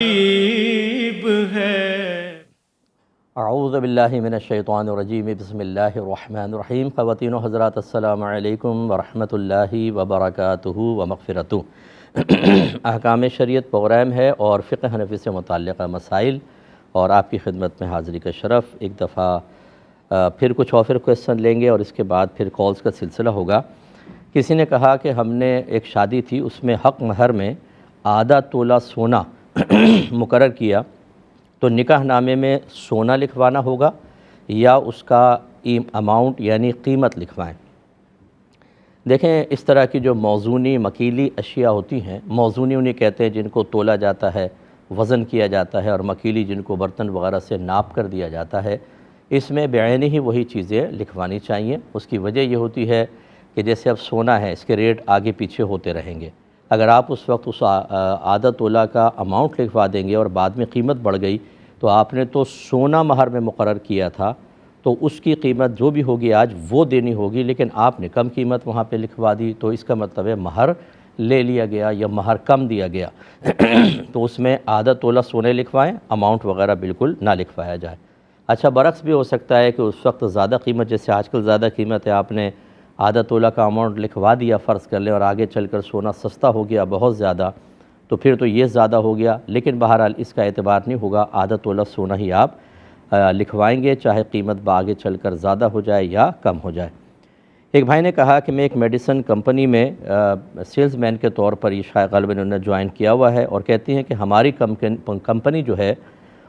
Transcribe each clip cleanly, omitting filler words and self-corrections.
غریب ہے۔ اعوذ باللہ من الشیطان الرجیم، بسم اللہ الرحمن الرحیم۔ خواتین و حضرات، السلام علیکم ورحمۃ اللہ وبرکاتہ ومغفرتہ۔ احکام شریعت پروگرام ہے اور فقہ حنفی سے متعلقہ مسائل اور آپ کی خدمت میں حاضری کا شرف۔ ایک دفعہ پھر کچھ اور کویسچن لیں گے اور اس کے بعد پھر کالز کا سلسلہ ہوگا۔ کسی نے کہا کہ ہم نے ایک شادی تھی، اس میں حق مہر میں آدھا تولہ سونا مقرر کیا، تو نکاح نامے میں سونا لکھوانا ہوگا یا اس کا اماؤنٹ یعنی قیمت لکھوائیں؟ دیکھیں، اس طرح کی جو موزونی مکیلی اشیاء ہوتی ہیں، موزونی انہیں کہتے ہیں جن کو تولا جاتا ہے، وزن کیا جاتا ہے، اور مکیلی جن کو برتن وغیرہ سے ناپ کر دیا جاتا ہے، اس میں بعینی ہی وہی چیزیں لکھوانی چاہیے۔ اس کی وجہ یہ ہوتی ہے کہ جیسے اب سونا ہے، اس کے ریٹ آگے پیچھے ہوتے رہیں گے۔ اگر آپ اس وقت اس آدھا تولہ کا اماؤنٹ لکھوا دیں گے اور بعد میں قیمت بڑھ گئی، تو آپ نے تو سونا مہر میں مقرر کیا تھا، تو اس کی قیمت جو بھی ہوگی آج وہ دینی ہوگی، لیکن آپ نے کم قیمت وہاں پہ لکھوا دی، تو اس کا مطلب ہے مہر لے لیا گیا یا مہر کم دیا گیا۔ تو اس میں آدھا تولہ سونے لکھوائیں، اماؤنٹ وغیرہ بالکل نہ لکھوایا جائے۔ اچھا، برعکس بھی ہو سکتا ہے کہ اس وقت زیادہ قیمت، جیسے آج کل زیادہ قیمت ہے، آپ نے آدھا تولہ کا اماؤنٹ لکھوا دیا فرض کر لیں، اور آگے چل کر سونا سستا ہو گیا بہت زیادہ، تو پھر تو یہ زیادہ ہو گیا، لیکن بہرحال اس کا اعتبار نہیں ہوگا، آدھا تولہ سونا ہی آپ لکھوائیں گے، چاہے قیمت آگے چل کر زیادہ ہو جائے یا کم ہو جائے۔ ایک بھائی نے کہا کہ میں ایک میڈیسن کمپنی میں سیلز مین کے طور پر، یہ شاید غالباً انہوں نے جوائن کیا ہوا ہے، اور کہتی ہیں کہ ہماری کمپنی جو ہے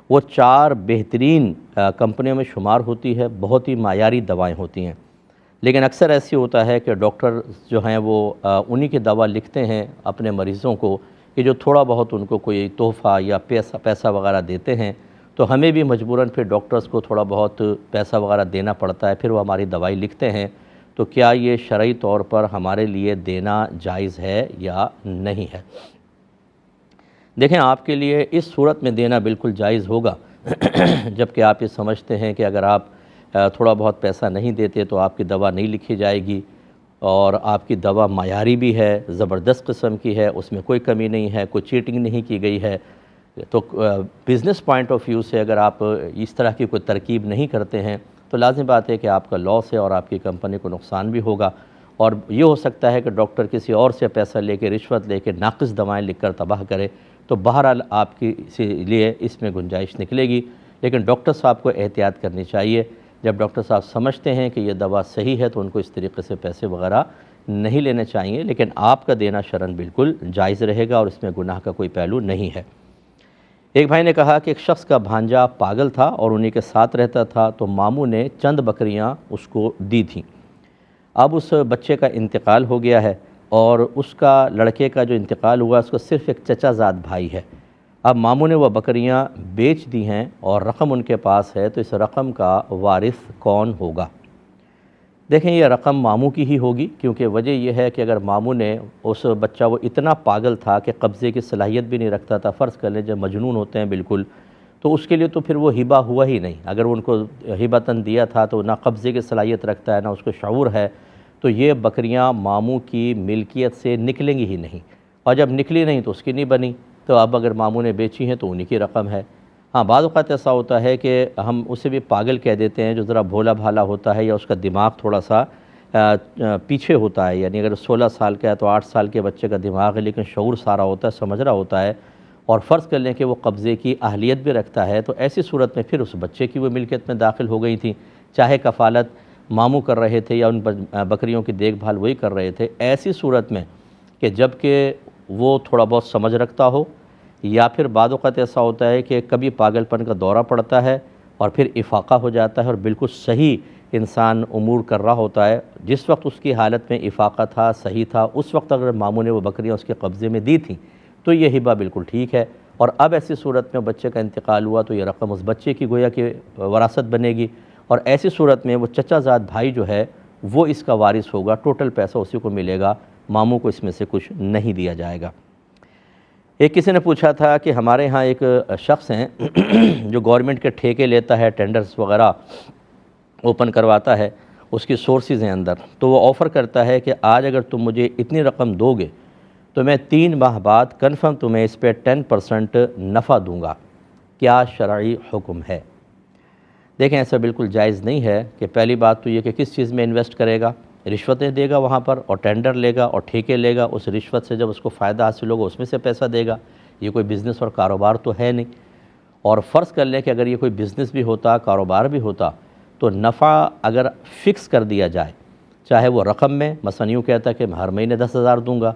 وہ 4 بہترین کمپنیوں میں شمار ہوتی ہے، بہت ہی معیاری دوائیں ہوتی ہیں، لیکن اکثر ایسی ہوتا ہے کہ ڈاکٹر جو ہیں وہ انہی کی دوا لکھتے ہیں اپنے مریضوں کو، کہ جو تھوڑا بہت ان کو کوئی تحفہ یا پیسہ وغیرہ دیتے ہیں، تو ہمیں بھی مجبوراً پھر ڈاکٹرز کو تھوڑا بہت پیسہ وغیرہ دینا پڑتا ہے، پھر وہ ہماری دوائی لکھتے ہیں، تو کیا یہ شرعی طور پر ہمارے لیے دینا جائز ہے یا نہیں ہے؟ دیکھیں، آپ کے لیے اس صورت میں دینا بالکل جائز ہوگا جبکہ آپ یہ سمجھتے ہیں کہ اگر آپ تھوڑا بہت پیسہ نہیں دیتے تو آپ کی دوا نہیں لکھی جائے گی، اور آپ کی دوا معیاری بھی ہے، زبردست قسم کی ہے، اس میں کوئی کمی نہیں ہے، کوئی چیٹنگ نہیں کی گئی ہے، تو بزنس پوائنٹ آف ویو سے اگر آپ اس طرح کی کوئی ترکیب نہیں کرتے ہیں تو لازم بات ہے کہ آپ کا لاس ہے اور آپ کی کمپنی کو نقصان بھی ہوگا، اور یہ ہو سکتا ہے کہ ڈاکٹر کسی اور سے پیسہ لے کے، رشوت لے کے ناقص دوائیں لکھ کر تباہ کرے، تو بہرحال آپ کی لیے اس میں گنجائش نکلے گی، لیکن ڈاکٹر صاحب کو احتیاط کرنی چاہیے۔ جب ڈاکٹر صاحب سمجھتے ہیں کہ یہ دوا صحیح ہے تو ان کو اس طریقے سے پیسے وغیرہ نہیں لینے چاہیے، لیکن آپ کا دینا شرعاً بالکل جائز رہے گا اور اس میں گناہ کا کوئی پہلو نہیں ہے۔ ایک بھائی نے کہا کہ ایک شخص کا بھانجا پاگل تھا اور انہی کے ساتھ رہتا تھا، تو ماموں نے چند بکریاں اس کو دی تھیں۔ اب اس بچے کا انتقال ہو گیا ہے، اور اس کا لڑکے کا جو انتقال ہوا اس کو صرف ایک چچا زاد بھائی ہے۔ اب ماموں نے وہ بکریاں بیچ دی ہیں اور رقم ان کے پاس ہے، تو اس رقم کا وارث کون ہوگا؟ دیکھیں، یہ رقم ماموں کی ہی ہوگی، کیونکہ وجہ یہ ہے کہ اگر ماموں نے اس بچہ، وہ اتنا پاگل تھا کہ قبضے کی صلاحیت بھی نہیں رکھتا تھا، فرض کر لیں جب مجنون ہوتے ہیں بالکل، تو اس کے لیے تو پھر وہ ہبہ ہوا ہی نہیں۔ اگر وہ ان کو ہبتاً دیا تھا تو نہ قبضے کی صلاحیت رکھتا ہے، نہ اس کو شعور ہے، تو یہ بکریاں ماموں کی ملکیت سے نکلیں گی ہی نہیں، اور جب نکلی نہیں تو اس کی نہیں بنی، تو اب اگر ماموں نے بیچی ہیں تو انہی کی رقم ہے۔ ہاں، بعض اوقات ایسا ہوتا ہے کہ ہم اسے بھی پاگل کہہ دیتے ہیں جو ذرا بھولا بھالا ہوتا ہے، یا اس کا دماغ تھوڑا سا پیچھے ہوتا ہے، یعنی اگر 16 سال کا ہے تو 8 سال کے بچے کا دماغ ہے، لیکن شعور سارا ہوتا ہے، سمجھ رہا ہوتا ہے، اور فرض کر لیں کہ وہ قبضے کی اہلیت بھی رکھتا ہے، تو ایسی صورت میں پھر اس بچے کی وہ ملکیت میں داخل ہو گئی تھی، چاہے کفالت ماموں کر رہے تھے یا ان بکریوں کی دیکھ بھال وہی کر رہے تھے۔ ایسی صورت میں کہ جب کہ وہ تھوڑا بہت سمجھ رکھتا ہو، یا پھر بعض اوقات ایسا ہوتا ہے کہ کبھی پاگل پن کا دورہ پڑتا ہے اور پھر افاقہ ہو جاتا ہے اور بالکل صحیح انسان امور کر رہا ہوتا ہے، جس وقت اس کی حالت میں افاقہ تھا، صحیح تھا، اس وقت اگر ماموں نے وہ بکریاں اس کے قبضے میں دی تھیں تو یہ ہبہ بالکل ٹھیک ہے، اور اب ایسی صورت میں بچے کا انتقال ہوا تو یہ رقم اس بچے کی گویا کہ وراثت بنے گی، اور ایسی صورت میں وہ چچا زاد بھائی جو ہے وہ اس کا وارث ہوگا، ٹوٹل پیسہ اسی کو ملے گا، ماموں کو اس میں سے کچھ نہیں دیا جائے گا۔ ایک کسی نے پوچھا تھا کہ ہمارے ہاں ایک شخص ہیں جو گورنمنٹ کے ٹھیکے لیتا ہے، ٹینڈرز وغیرہ اوپن کرواتا ہے، اس کی سورسز ہیں اندر، تو وہ آفر کرتا ہے کہ آج اگر تم مجھے اتنی رقم دو گے تو میں 3 ماہ بعد کنفرم تمہیں اس پہ 10% نفع دوں گا، کیا شرعی حکم ہے؟ دیکھیں ایسا بالکل جائز نہیں ہے کہ پہلی بات تو یہ کہ کس چیز میں انویسٹ کرے گا، رشوتیں دے گا وہاں پر اور ٹینڈر لے گا اور ٹھیکے لے گا، اس رشوت سے جب اس کو فائدہ حاصل ہوگا اس میں سے پیسہ دے گا، یہ کوئی بزنس اور کاروبار تو ہے نہیں۔ اور فرض کر لیں کہ اگر یہ کوئی بزنس بھی ہوتا، کاروبار بھی ہوتا، تو نفع اگر فکس کر دیا جائے، چاہے وہ رقم میں، مثلا یوں کہتا کہ میں ہر مہینے 10,000 دوں گا،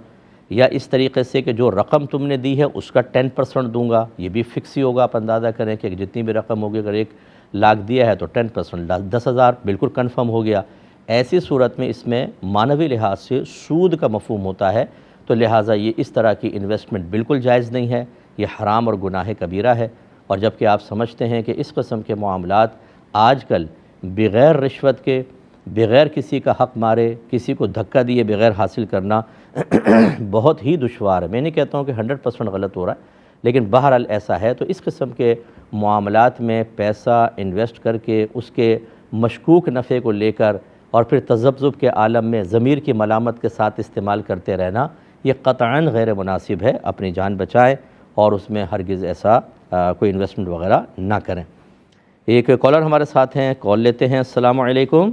یا اس طریقے سے کہ جو رقم تم نے دی ہے اس کا 10% دوں گا، یہ بھی فکس ہی ہوگا۔ آپ اندازہ کریں کہ جتنی بھی رقم ہوگی، اگر 1,00,000 دیا ہے تو 10% 10,000 بالکل کنفرم ہو گیا۔ ایسی صورت میں اس میں معنوی لحاظ سے سود کا مفہوم ہوتا ہے، تو لہٰذا یہ اس طرح کی انویسٹمنٹ بالکل جائز نہیں ہے، یہ حرام اور گناہ کبیرہ ہے۔ اور جبکہ آپ سمجھتے ہیں کہ اس قسم کے معاملات آج کل بغیر رشوت کے، بغیر کسی کا حق مارے، کسی کو دھکا دیے بغیر حاصل کرنا بہت ہی دشوار ہے۔ میں نہیں کہتا ہوں کہ 100% غلط ہو رہا ہے، لیکن بہرحال ایسا ہے۔ تو اس قسم کے معاملات میں پیسہ انویسٹ کر کے اس کے مشکوک نفع کو لے کر اور پھر تذبذب کے عالم میں ضمیر کی ملامت کے ساتھ استعمال کرتے رہنا، یہ قطعاً غیر مناسب ہے۔ اپنی جان بچائیں اور اس میں ہرگز ایسا کوئی انویسٹمنٹ وغیرہ نہ کریں۔ ایک کالر ہمارے ساتھ ہیں، کال لیتے ہیں۔ السلام علیکم۔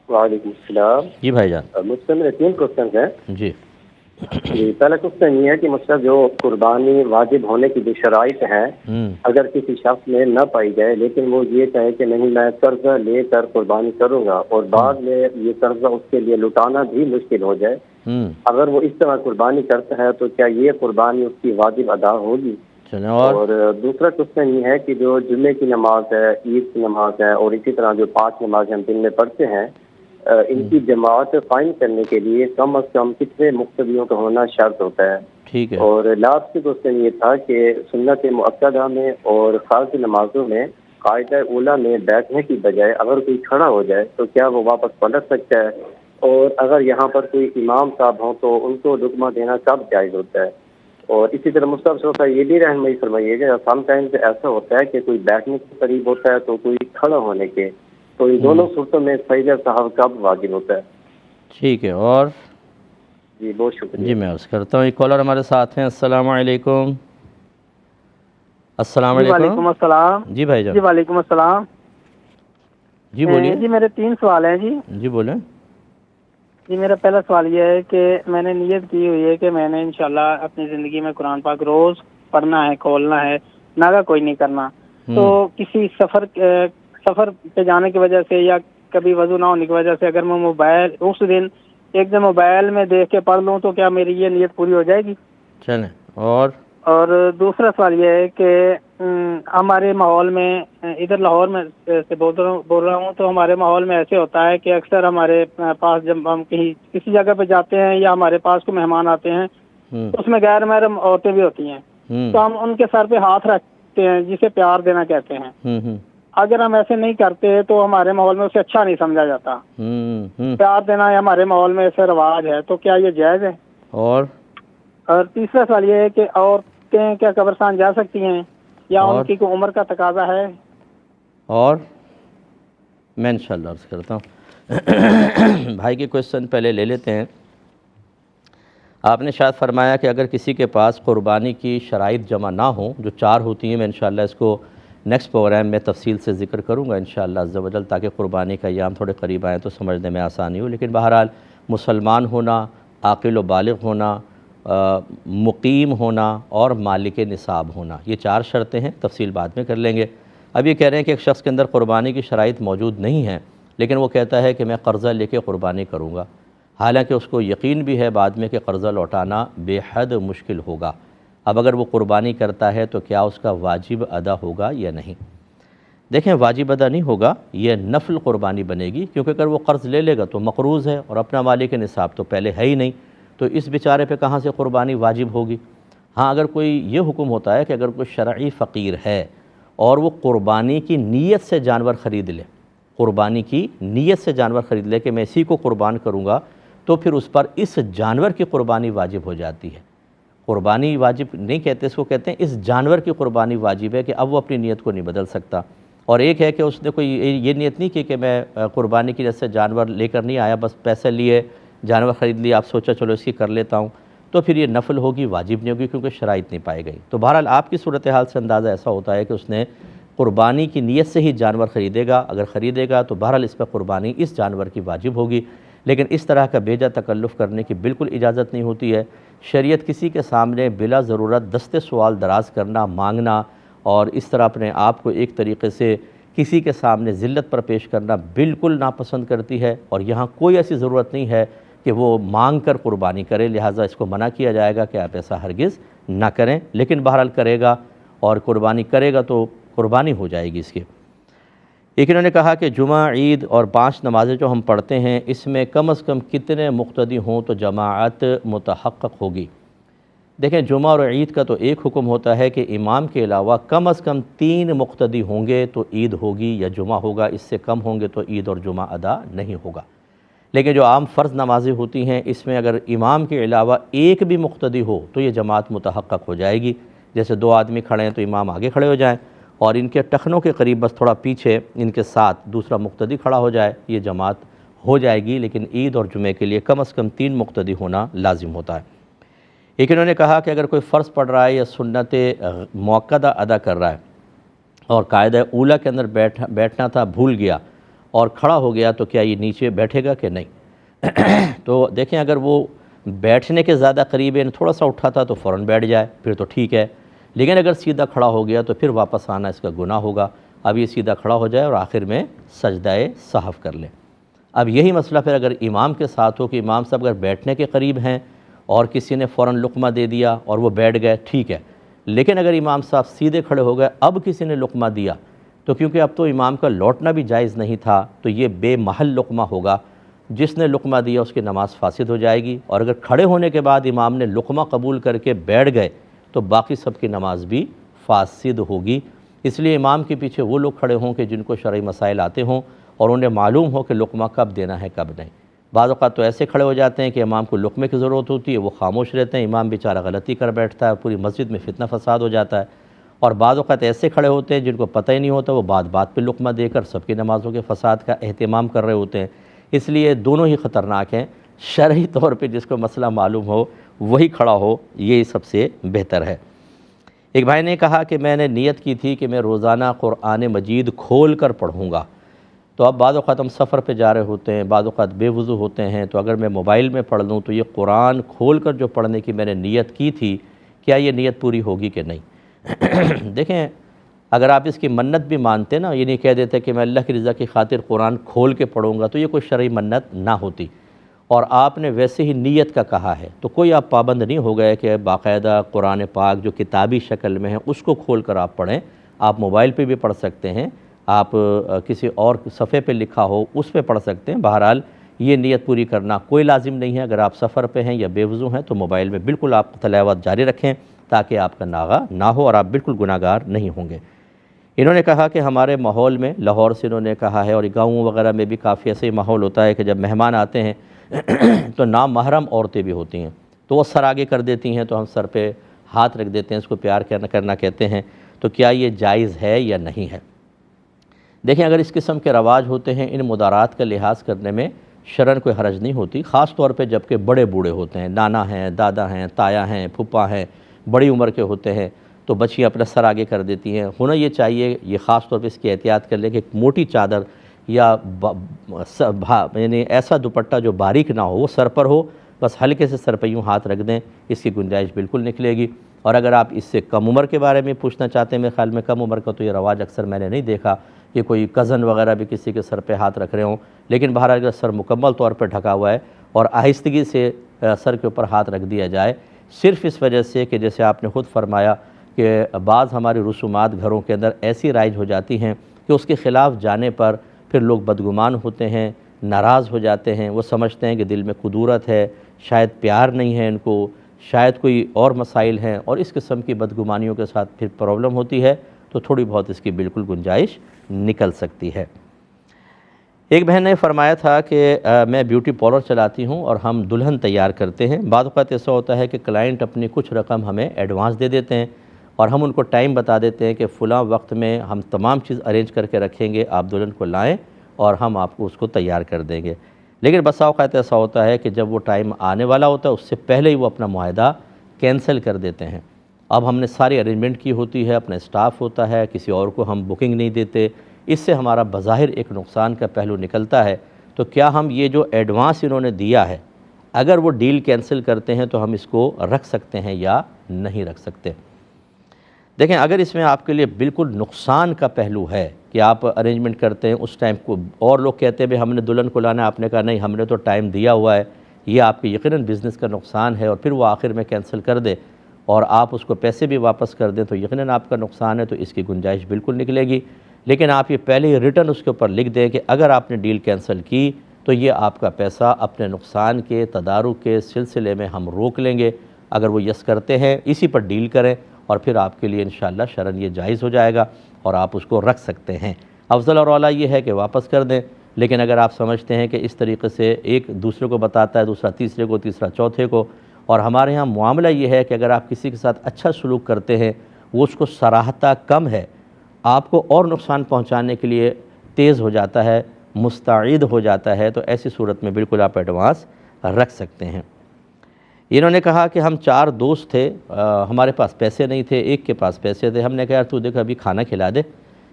وعلیکم السلام۔ جی بھائی جان۔ مجھ سے میرے 3 کوشچنز ہیں۔ جی پہلا کوشچن یہ ہے کہ مطلب جو قربانی واجب ہونے کی جو شرائط ہیں، اگر کسی شخص میں نہ پائی جائے لیکن وہ یہ کہے کہ نہیں میں قرضہ لے کر قربانی کروں گا، اور بعد میں یہ قرضہ اس کے لیے لٹانا بھی مشکل ہو جائے، اگر وہ اس طرح قربانی کرتا ہے تو کیا یہ قربانی اس کی واجب ادا ہوگی؟ اور دوسرا کوشچن یہ ہے کہ جو جمعے کی نماز ہے، عید کی نماز ہے، اور اسی طرح جو 5 نمازیں ہم دن میں پڑھتے ہیں، ان کی جماعت قائم کرنے کے لیے کم از کم کتنے مقتدیوں کا ہونا شرط ہوتا ہے؟ ٹھیک ہے۔ اور لاسٹ کوشچن یہ تھا کہ سنت مؤکدہ میں اور فرض نمازوں میں قاعدہ اولیٰ میں بیٹھنے کی بجائے اگر کوئی کھڑا ہو جائے تو کیا وہ واپس پلٹ سکتا ہے؟ اور اگر یہاں پر کوئی امام صاحب ہوں تو ان کو لقمہ دینا کب جائز ہوتا ہے؟ اور اسی طرح مصطفیٰ صاحب یہ بھی رہنمائی فرمائیے گا، سم ٹائمز ایسا ہوتا ہے کہ کوئی بیٹھنے کے قریب ہوتا ہے تو کوئی کھڑا ہونے کے، تو ان دونوں صورتوں میں سجدہ صاحب کب واجب ہوتا ہے؟ ٹھیک ہے۔ اور جی بہت شکریہ۔ جی میں عرض کرتا ہوں، ایک کالر ہمارے ساتھ ہیں۔ السلام علیکم۔ السلام علیکم۔ وعلیکم السلام۔ جی بھائی جان۔ جی وعلیکم السلام۔ جی بولیے۔ جی میرے 3 سوال ہیں جی۔ جی بولیں۔ جی میرا پہلا سوال یہ ہے کہ میں نے نیت کی ہوئی ہے کہ میں نے انشاءاللہ اپنی زندگی میں قرآن پاک روز پڑھنا ہے، کھولنا ہے، ناغہ کوئی نہیں کرنا۔ تو کسی سفر پہ جانے کی وجہ سے یا کبھی وضو نہ ہونے کی وجہ سے اگر میں موبائل اس دن ایک دن موبائل میں دیکھ کے پڑھ لوں تو کیا میری یہ نیت پوری ہو جائے گی؟ چلیں۔ اور دوسرا سوال یہ ہے کہ ہمارے ماحول میں ادھر لاہور میں سے بول رہا ہوں، تو ہمارے ماحول میں ایسے ہوتا ہے کہ اکثر ہمارے پاس جب ہم کسی جگہ پہ جاتے ہیں یا ہمارے پاس کوئی مہمان آتے ہیں تو اس میں غیر محرم عورتیں بھی ہوتی ہیں، تو ہم ان کے سر پہ ہاتھ رکھتے ہیں جسے پیار دینا کہتے ہیں۔ اگر ہم ایسے نہیں کرتے تو ہمارے ماحول میں اسے اچھا نہیں سمجھا جاتا۔ پیار دینا ہمارے ماحول میں ایسے رواج ہے، تو کیا یہ جائز ہے؟ اور تیسرا سوال یہ ہے کہ عورتیں کیا قبرستان جا سکتی ہیں یا ان کی کوئی عمر کا تقاضا ہے؟ اور میں انشاءاللہ عرض کرتا ہوں۔ بھائی کے کوشچن پہلے لے لیتے ہیں۔ آپ نے شاید فرمایا کہ اگر کسی کے پاس قربانی کی شرائط جمع نہ ہوں، جو 4 ہوتی ہیں، میں انشاءاللہ اس کو نیکسٹ پروگرام میں تفصیل سے ذکر کروں گا انشاءاللہ عز و جل، تاکہ قربانی کا ایام تھوڑے قریب آئیں تو سمجھنے میں آسانی ہو۔ لیکن بہرحال مسلمان ہونا، عاقل و بالغ ہونا، مقیم ہونا اور مالک نصاب ہونا، یہ 4 شرطیں ہیں، تفصیل بعد میں کر لیں گے۔ اب یہ کہہ رہے ہیں کہ ایک شخص کے اندر قربانی کی شرائط موجود نہیں ہیں، لیکن وہ کہتا ہے کہ میں قرضہ لے کے قربانی کروں گا، حالانکہ اس کو یقین بھی ہے بعد میں کہ قرضہ لوٹانا بے حد مشکل ہوگا۔ اب اگر وہ قربانی کرتا ہے تو کیا اس کا واجب ادا ہوگا یا نہیں؟ دیکھیں، واجب ادا نہیں ہوگا، یہ نفل قربانی بنے گی، کیونکہ اگر وہ قرض لے لے گا تو مقروض ہے اور اپنا مالک نصاب تو پہلے ہے ہی نہیں، تو اس بیچارے پہ کہاں سے قربانی واجب ہوگی؟ ہاں، اگر کوئی یہ حکم ہوتا ہے کہ اگر کوئی شرعی فقیر ہے اور وہ قربانی کی نیت سے جانور خرید لے، قربانی کی نیت سے جانور خرید لے کہ میں اسی کو قربان کروں گا، تو پھر اس پر اس جانور کی قربانی واجب ہو جاتی ہے۔ قربانی واجب نہیں کہتے، اس کو کہتے ہیں اس جانور کی قربانی واجب ہے کہ اب وہ اپنی نیت کو نہیں بدل سکتا۔ اور ایک ہے کہ اس نے کوئی یہ نیت نہیں کی کہ میں قربانی کی نیت سے جانور لے کر نہیں آیا، بس پیسے لیے جانور خرید لیا، آپ سوچا چلو اس کی کر لیتا ہوں، تو پھر یہ نفل ہوگی، واجب نہیں ہوگی، کیونکہ شرائط نہیں پائی گئی۔ تو بہرحال آپ کی صورتحال سے اندازہ ایسا ہوتا ہے کہ اس نے قربانی کی نیت سے ہی جانور خریدے گا، اگر خریدے گا تو بہرحال اس پہ قربانی اس جانور کی واجب ہوگی، لیکن اس طرح کا بیجا تکلف کرنے کی بالکل اجازت نہیں ہوتی ہے۔ شریعت کسی کے سامنے بلا ضرورت دستے سوال دراز کرنا، مانگنا اور اس طرح اپنے آپ کو ایک طریقے سے کسی کے سامنے ذلت پر پیش کرنا بالکل ناپسند کرتی ہے، اور یہاں کوئی ایسی ضرورت نہیں ہے کہ وہ مانگ کر قربانی کرے، لہٰذا اس کو منع کیا جائے گا کہ آپ ایسا ہرگز نہ کریں، لیکن بہرحال کرے گا اور قربانی کرے گا تو قربانی ہو جائے گی اس کی۔ ایک انہوں نے کہا کہ جمعہ، عید اور 5 نمازیں جو ہم پڑھتے ہیں اس میں کم از کم کتنے مقتدی ہوں تو جماعت متحقق ہوگی؟ دیکھیں، جمعہ اور عید کا تو ایک حکم ہوتا ہے کہ امام کے علاوہ کم از کم 3 مقتدی ہوں گے تو عید ہوگی یا جمعہ ہوگا، اس سے کم ہوں گے تو عید اور جمعہ ادا نہیں ہوگا۔ لیکن جو عام فرض نمازیں ہوتی ہیں اس میں اگر امام کے علاوہ ایک بھی مقتدی ہو تو یہ جماعت متحقق ہو جائے گی۔ جیسے 2 آدمی کھڑے ہیں تو امام آگے کھڑے ہو جائیں اور ان کے ٹخنوں کے قریب بس تھوڑا پیچھے ان کے ساتھ دوسرا مقتدی کھڑا ہو جائے، یہ جماعت ہو جائے گی، لیکن عید اور جمعے کے لیے کم از کم 3 مقتدی ہونا لازم ہوتا ہے۔ ایک انہوں نے کہا کہ اگر کوئی فرض پڑھ رہا ہے یا سنت مؤکدہ ادا کر رہا ہے اور قاعدہ اولیٰ کے اندر بیٹھنا تھا بھول گیا اور کھڑا ہو گیا تو کیا یہ نیچے بیٹھے گا کہ نہیں؟ تو دیکھیں، اگر وہ بیٹھنے کے زیادہ قریب ہے، تھوڑا سا اٹھا تھا تو فوراً بیٹھ جائے پھر تو ٹھیک ہے، لیکن اگر سیدھا کھڑا ہو گیا تو پھر واپس آنا اس کا گناہ ہوگا۔ اب یہ سیدھا کھڑا ہو جائے اور آخر میں سجدہ سہو کر لے۔ اب یہی مسئلہ پھر اگر امام کے ساتھ ہو کہ امام صاحب اگر بیٹھنے کے قریب ہیں اور کسی نے فوراً لقمہ دے دیا اور وہ بیٹھ گئے، ٹھیک ہے، لیکن اگر امام صاحب سیدھے کھڑے ہو گئے، اب کسی نے لقمہ دیا تو کیونکہ اب تو امام کا لوٹنا بھی جائز نہیں تھا تو یہ بے محل لقمہ ہوگا، جس نے لقمہ دیا اس کی نماز فاسد ہو جائے گی، اور اگر کھڑے ہونے کے بعد امام نے لقمہ قبول کر کے بیٹھ گئے تو باقی سب کی نماز بھی فاسد ہوگی۔ اس لیے امام کے پیچھے وہ لوگ کھڑے ہوں کہ جن کو شرعی مسائل آتے ہوں اور انہیں معلوم ہو کہ لقمہ کب دینا ہے کب نہیں۔ بعض اوقات تو ایسے کھڑے ہو جاتے ہیں کہ امام کو لقمے کی ضرورت ہوتی ہے، وہ خاموش رہتے ہیں، امام بیچارہ غلطی کر بیٹھتا ہے، پوری مسجد میں فتنہ فساد ہو جاتا ہے۔ اور بعض اوقات ایسے کھڑے ہوتے ہیں جن کو پتہ ہی نہیں ہوتا، وہ بات پہ لقمہ دے کر سب کی نمازوں کے فساد کا اہتمام کر رہے ہوتے ہیں۔ اس لیے دونوں ہی خطرناک ہیں، شرعی طور پہ جس کو مسئلہ معلوم ہو وہی کھڑا ہو، یہ سب سے بہتر ہے۔ ایک بھائی نے کہا کہ میں نے نیت کی تھی کہ میں روزانہ قرآن مجید کھول کر پڑھوں گا، تو اب بعض اوقات ہم سفر پہ جا رہے ہوتے ہیں، بعض اوقات بے وضو ہوتے ہیں، تو اگر میں موبائل میں پڑھ لوں تو یہ قرآن کھول کر جو پڑھنے کی میں نے نیت کی تھی، کیا یہ نیت پوری ہوگی کہ نہیں؟ دیکھیں، اگر آپ اس کی منت بھی مانتے نا، یہ نہیں کہہ دیتے کہ میں اللہ کی رضا کی خاطر قرآن کھول کے پڑھوں گا، تو یہ کوئی شرعی منت نہ ہوتی، اور آپ نے ویسے ہی نیت کا کہا ہے تو کوئی آپ پابند نہیں ہو گئے کہ باقاعدہ قرآن پاک جو کتابی شکل میں ہے اس کو کھول کر آپ پڑھیں۔ آپ موبائل پہ بھی پڑھ سکتے ہیں، آپ کسی اور صفحے پہ لکھا ہو اس پہ پڑھ سکتے ہیں۔ بہرحال یہ نیت پوری کرنا کوئی لازم نہیں ہے۔ اگر آپ سفر پہ ہیں یا بے وضو ہیں تو موبائل میں بالکل آپ تلاوت جاری رکھیں تاکہ آپ کا ناغہ نہ ہو اور آپ بالکل گناہگار نہیں ہوں گے۔ انہوں نے کہا کہ ہمارے ماحول میں، لاہور سے انہوں نے کہا ہے، اور گاؤں وغیرہ میں بھی کافی ایسے ماحول ہوتا ہے کہ جب مہمان آتے ہیں تو نامحرم عورتیں بھی ہوتی ہیں، تو وہ سر آگے کر دیتی ہیں تو ہم سر پہ ہاتھ رکھ دیتے ہیں، اس کو پیار کرنا کہتے ہیں، تو کیا یہ جائز ہے یا نہیں ہے؟ دیکھیں، اگر اس قسم کے رواج ہوتے ہیں، ان مدارات کا لحاظ کرنے میں شرعاً کوئی حرج نہیں ہوتی، خاص طور پہ جب کہ بڑے بوڑھے ہوتے ہیں، نانا ہیں، دادا ہیں، تایا ہیں، پھپھا ہیں، بڑی عمر کے ہوتے ہیں، تو بچیاں اپنا سر آگے کر دیتی ہیں۔ ہونا یہ چاہیے، یہ خاص طور پہ اس کی احتیاط کر لیں کہ ایک موٹی چادر یا یعنی ایسا دوپٹہ جو باریک نہ ہو وہ سر پر ہو، بس ہلکے سے سر پہ یوں ہاتھ رکھ دیں، اس کی گنجائش بالکل نکلے گی۔ اور اگر آپ اس سے کم عمر کے بارے میں پوچھنا چاہتے ہیں، میرے خیال میں کم عمر کا تو یہ رواج اکثر میں نے نہیں دیکھا کہ کوئی کزن وغیرہ بھی کسی کے سر پہ ہاتھ رکھ رہے ہوں، لیکن بہرحال اگر سر مکمل طور پہ ڈھکا ہوا ہے اور آہستگی سے سر کے اوپر ہاتھ رکھ دیا جائے، صرف اس وجہ سے کہ جیسے آپ نے خود فرمایا کہ بعض ہماری رسومات گھروں کے اندر ایسی رائج ہو جاتی ہیں کہ اس کے خلاف جانے پر پھر لوگ بدگمان ہوتے ہیں، ناراض ہو جاتے ہیں، وہ سمجھتے ہیں کہ دل میں کدورت ہے، شاید پیار نہیں ہے ان کو، شاید کوئی اور مسائل ہیں، اور اس قسم کی بدگمانیوں کے ساتھ پھر پرابلم ہوتی ہے، تو تھوڑی بہت اس کی بالکل گنجائش نکل سکتی ہے۔ ایک بہن نے فرمایا تھا کہ میں بیوٹی پارلر چلاتی ہوں اور ہم دلہن تیار کرتے ہیں، بعض اوقات ایسا ہوتا ہے کہ کلائنٹ اپنی کچھ رقم ہمیں ایڈوانس دے دیتے ہیں اور ہم ان کو ٹائم بتا دیتے ہیں کہ فلاں وقت میں ہم تمام چیز ارینج کر کے رکھیں گے، آپ دلہن کو لائیں اور ہم آپ کو اس کو تیار کر دیں گے۔ لیکن بسا اوقات ایسا ہوتا ہے کہ جب وہ ٹائم آنے والا ہوتا ہے اس سے پہلے ہی وہ اپنا معاہدہ کینسل کر دیتے ہیں۔ اب ہم نے ساری ارینجمنٹ کی ہوتی ہے، اپنا اسٹاف ہوتا ہے، کسی اور کو ہم بکنگ نہیں دیتے، اس سے ہمارا بظاہر ایک نقصان کا پہلو نکلتا ہے۔ تو کیا ہم یہ جو ایڈوانس انہوں نے دیا ہے، اگر وہ ڈیل کینسل کرتے ہیں تو ہم اس کو رکھ سکتے ہیں یا نہیں رکھ سکتے؟ دیکھیں، اگر اس میں آپ کے لیے بالکل نقصان کا پہلو ہے کہ آپ ارینجمنٹ کرتے ہیں اس ٹائم کو، اور لوگ کہتے ہیں بھئی ہم نے دلہن کو لانا ہے، آپ نے کہا نہیں ہم نے تو ٹائم دیا ہوا ہے، یہ آپ کے یقیناً بزنس کا نقصان ہے، اور پھر وہ آخر میں کینسل کر دے اور آپ اس کو پیسے بھی واپس کر دیں تو یقیناً آپ کا نقصان ہے، تو اس کی گنجائش بالکل نکلے گی۔ لیکن آپ یہ پہلے ہی ریٹن اس کے اوپر لکھ دیں کہ اگر آپ نے ڈیل کینسل کی تو یہ آپ کا پیسہ اپنے نقصان کے تدارک کے سلسلے میں ہم روک لیں گے۔ اگر وہ یس کرتے ہیں اسی پر ڈیل کریں، اور پھر آپ کے لیے انشاءاللہ شرعاً یہ جائز ہو جائے گا اور آپ اس کو رکھ سکتے ہیں۔ افضل اور اعلیٰ یہ ہے کہ واپس کر دیں، لیکن اگر آپ سمجھتے ہیں کہ اس طریقے سے ایک دوسرے کو بتاتا ہے، دوسرا تیسرے کو، تیسرا چوتھے کو، اور ہمارے ہاں معاملہ یہ ہے کہ اگر آپ کسی کے ساتھ اچھا سلوک کرتے ہیں وہ اس کو سراہتا کم ہے، آپ کو اور نقصان پہنچانے کے لیے تیز ہو جاتا ہے، مستعد ہو جاتا ہے، تو ایسی صورت میں بالکل آپ ایڈوانس رکھ سکتے ہیں۔ انہوں نے کہا کہ ہم 4 دوست تھے، ہمارے پاس پیسے نہیں تھے، ایک کے پاس پیسے تھے، ہم نے کہا یار تو دیکھ ابھی کھانا کھلا دے،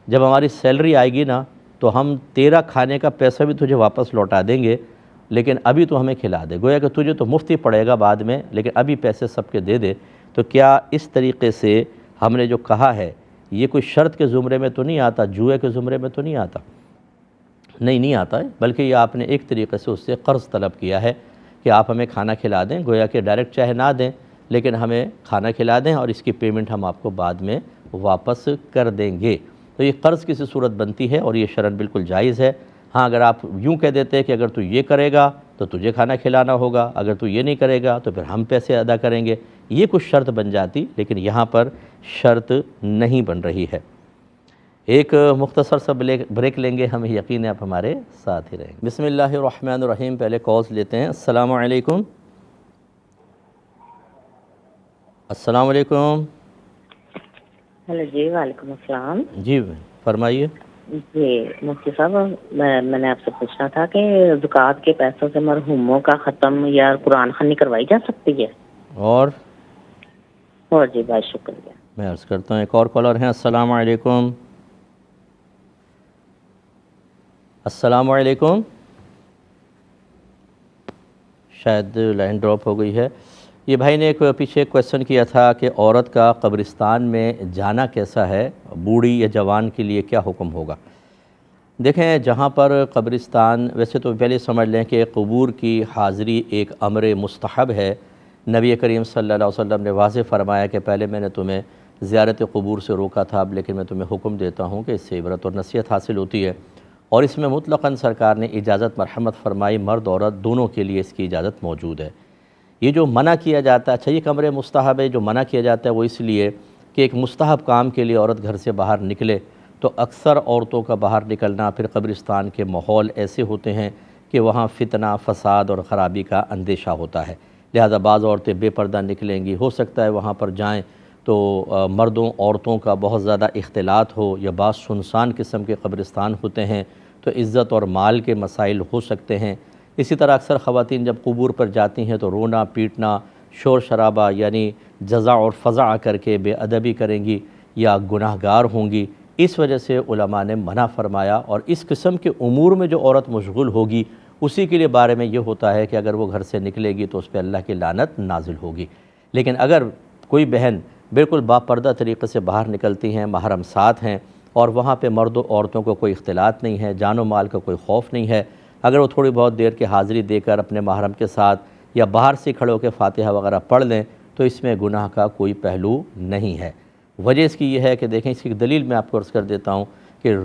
جب ہماری سیلری آئے گی نا تو ہم تیرا کھانے کا پیسہ بھی تجھے واپس لوٹا دیں گے، لیکن ابھی تو ہمیں کھلا دے، گویا کہ تجھے تو مفت ہی پڑے گا بعد میں، لیکن ابھی پیسے سب کے دے دے۔ تو کیا اس طریقے سے ہم نے جو کہا ہے یہ کوئی شرط کے زمرے میں تو نہیں آتا، جوئے کے زمرے میں تو نہیں آتا؟ نہیں آتا ہے، بلکہ یہ آپ نے ایک طریقے سے اس سے قرض طلب کیا ہے کہ آپ ہمیں کھانا کھلا دیں، گویا کہ ڈائریکٹ چاہے نہ دیں لیکن ہمیں کھانا کھلا دیں اور اس کی پیمنٹ ہم آپ کو بعد میں واپس کر دیں گے۔ تو یہ قرض کسی صورت بنتی ہے اور یہ شرعاً بالکل جائز ہے۔ ہاں، اگر آپ یوں کہہ دیتے ہیں کہ اگر تو یہ کرے گا تو تجھے کھانا کھلانا ہوگا، اگر تو یہ نہیں کرے گا تو پھر ہم پیسے ادا کریں گے، یہ کچھ شرط بن جاتی، لیکن یہاں پر شرط نہیں بن رہی ہے۔ ایک مختصر سا بریک لیں گے، ہمیں یقین ہے آپ ہمارے ساتھ ہی رہیں گے۔ بسم اللہ الرحمن الرحیم۔ پہلے کالز لیتے ہیں۔ السلام علیکم۔ السلام علیکم۔ ہیلو جی، وعلیکم السلام۔ جی فرمائیے۔ جی مفتی صاحب، میں نے آپ سے پوچھنا تھا کہ زکوٰۃ کے پیسوں سے مرحوموں کا ختم یا قرآن خوانی کروائی جا سکتی ہے؟ اور جی بہت شکریہ۔ میں عرض کرتا ہوں، ایک اور کالر ہیں۔ السلام علیکم۔ السلام علیکم۔ شاید لائن ڈراپ ہو گئی ہے۔ یہ بھائی نے ایک پیچھے کویسچن کیا تھا کہ عورت کا قبرستان میں جانا کیسا ہے، بوڑھی یا جوان کے لیے کیا حکم ہوگا؟ دیکھیں، جہاں پر قبرستان، ویسے تو پہلے سمجھ لیں کہ قبور کی حاضری ایک امر مستحب ہے۔ نبی کریم صلی اللہ علیہ وسلم نے واضح فرمایا کہ پہلے میں نے تمہیں زیارت قبور سے روکا تھا، اب لیکن میں تمہیں حکم دیتا ہوں کہ اس سے عبرت اور نصیحت حاصل ہوتی ہے، اور اس میں مطلقاً سرکار نے اجازت مرحمت فرمائی، مرد عورت دونوں کے لیے اس کی اجازت موجود ہے۔ یہ جو منع کیا جاتا ہے، اچھا یہ امر مستحب ہے، جو منع کیا جاتا ہے وہ اس لیے کہ ایک مستحب کام کے لیے عورت گھر سے باہر نکلے، تو اکثر عورتوں کا باہر نکلنا پھر قبرستان کے ماحول ایسے ہوتے ہیں کہ وہاں فتنہ، فساد اور خرابی کا اندیشہ ہوتا ہے، لہذا بعض عورتیں بے پردہ نکلیں گی، ہو سکتا ہے وہاں پر جائیں تو مردوں عورتوں کا بہت زیادہ اختلاط ہو، یا بعض سنسان قسم کے قبرستان ہوتے ہیں تو عزت اور مال کے مسائل ہو سکتے ہیں۔ اسی طرح اکثر خواتین جب قبور پر جاتی ہیں تو رونا پیٹنا، شور شرابہ یعنی جزع اور فضع کر کے بے ادبی کریں گی یا گناہ گار ہوں گی، اس وجہ سے علماء نے منع فرمایا، اور اس قسم کے امور میں جو عورت مشغول ہوگی اسی کے لیے بارے میں یہ ہوتا ہے کہ اگر وہ گھر سے نکلے گی تو اس پہ اللہ کی لعنت نازل ہوگی۔ لیکن اگر کوئی بہن بالکل باپردہ طریقے سے باہر نکلتی ہیں، محرم ساتھ ہیں، اور وہاں پہ مرد و عورتوں کو کوئی اختلاط نہیں ہے، جان و مال کا کوئی خوف نہیں ہے، اگر وہ تھوڑی بہت دیر کے حاضری دے کر اپنے محرم کے ساتھ یا باہر سے کھڑے ہو کے فاتحہ وغیرہ پڑھ لیں تو اس میں گناہ کا کوئی پہلو نہیں ہے۔ وجہ اس کی یہ ہے کہ دیکھیں، اس کی دلیل میں آپ کو عرض کر دیتا ہوں کہ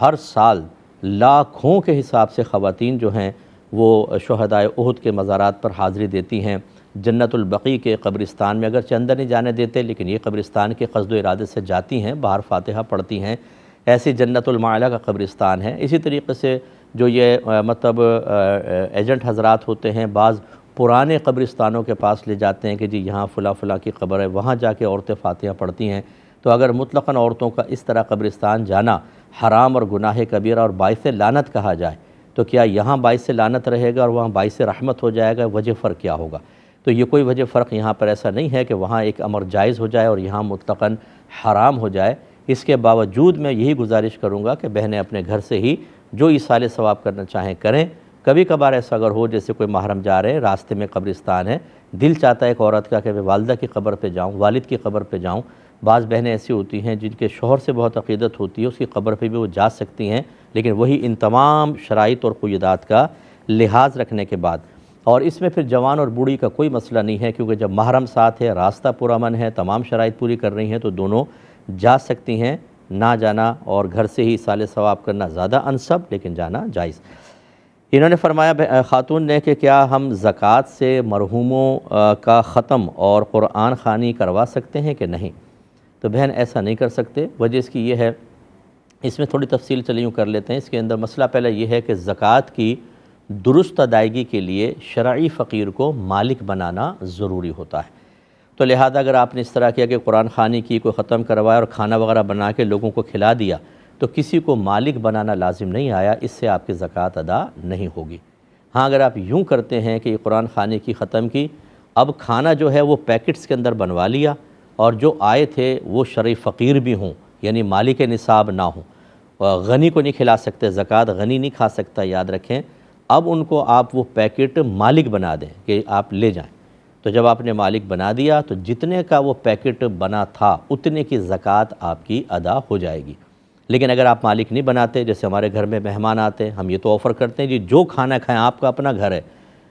ہر سال لاکھوں کے حساب سے خواتین جو ہیں وہ شہدائے احد کے مزارات پر حاضری دیتی ہیں۔ جنت البقیع کے قبرستان میں اگرچہ اندر نہیں جانے دیتے، لیکن یہ قبرستان کے قصد و ارادے سے جاتی ہیں، باہر فاتحہ پڑھتی ہیں۔ ایسی جنت المعلا کا قبرستان ہے۔ اسی طریقے سے جو یہ مطلب ایجنٹ حضرات ہوتے ہیں، بعض پرانے قبرستانوں کے پاس لے جاتے ہیں کہ جی یہاں فلاں فلاں کی قبر ہے، وہاں جا کے عورتیں فاتحہ پڑھتی ہیں۔ تو اگر مطلقاً عورتوں کا اس طرح قبرستان جانا حرام اور گناہ کبیرہ اور باعث لعنت کہا جائے تو کیا یہاں باعث لعنت رہے گا اور وہاں باعث رحمت ہو جائے گا؟ وجہ فرق کیا ہوگا؟ تو یہ کوئی وجہ فرق یہاں پر ایسا نہیں ہے کہ وہاں ایک امر جائز ہو جائے اور یہاں مطلقاً حرام ہو جائے۔ اس کے باوجود میں یہی گزارش کروں گا کہ بہنیں اپنے گھر سے ہی جو ایصال ثواب کرنا چاہیں کریں۔ کبھی کبھار ایسا اگر ہو جیسے کوئی محرم جا رہے ہیں، راستے میں قبرستان ہے، دل چاہتا ہے ایک عورت کا کہ میں والدہ کی قبر پہ جاؤں، والد کی قبر پہ جاؤں۔ بعض بہنیں ایسی ہوتی ہیں جن کے شوہر سے بہت عقیدت ہوتی ہے، اس کی قبر پہ بھی وہ جا سکتی ہیں، لیکن وہی ان تمام شرائط اور قیودات کا لحاظ رکھنے کے بعد۔ اور اس میں پھر جوان اور بوڑھی کا کوئی مسئلہ نہیں ہے، کیونکہ جب محرم ساتھ ہے، راستہ پرامن ہے، تمام شرائط پوری کر رہی ہیں، تو دونوں جا سکتی ہیں۔ نہ جانا اور گھر سے ہی ایصال ثواب کرنا زیادہ انسب، لیکن جانا جائز۔ انہوں نے فرمایا خاتون نے کہ کیا ہم زکوٰۃ سے مرحوموں کا ختم اور قرآن خوانی کروا سکتے ہیں کہ نہیں؟ تو بہن ایسا نہیں کر سکتے۔ وجہ اس کی یہ ہے، اس میں تھوڑی تفصیل چلیوں کر لیتے ہیں۔ اس کے اندر مسئلہ پہلے یہ ہے کہ زکوٰۃ کی درست ادائیگی کے لیے شرعی فقیر کو مالک بنانا ضروری ہوتا ہے۔ تو لہذا اگر آپ نے اس طرح کیا کہ قرآن خوانی کی، کوئی ختم کروایا اور کھانا وغیرہ بنا کے لوگوں کو کھلا دیا، تو کسی کو مالک بنانا لازم نہیں آیا، اس سے آپ کی زکوٰۃ ادا نہیں ہوگی۔ ہاں اگر آپ یوں کرتے ہیں کہ یہ قرآن خوانی کی ختم کی، اب کھانا جو ہے وہ پیکٹس کے اندر بنوا لیا، اور جو آئے تھے وہ شرعی فقیر بھی ہوں، یعنی مالک نصاب نہ ہوں، غنی کو نہیں کھلا سکتے، زکوٰۃ غنی نہیں کھا سکتا، یاد رکھیں۔ اب ان کو آپ وہ پیکٹ مالک بنا دیں کہ آپ لے جائیں۔ تو جب آپ نے مالک بنا دیا تو جتنے کا وہ پیکٹ بنا تھا اتنے کی زکوٰۃ آپ کی ادا ہو جائے گی۔ لیکن اگر آپ مالک نہیں بناتے، جیسے ہمارے گھر میں مہمان آتے ہیں، ہم یہ تو آفر کرتے ہیں جی جو کھانا کھائیں، آپ کا اپنا گھر ہے،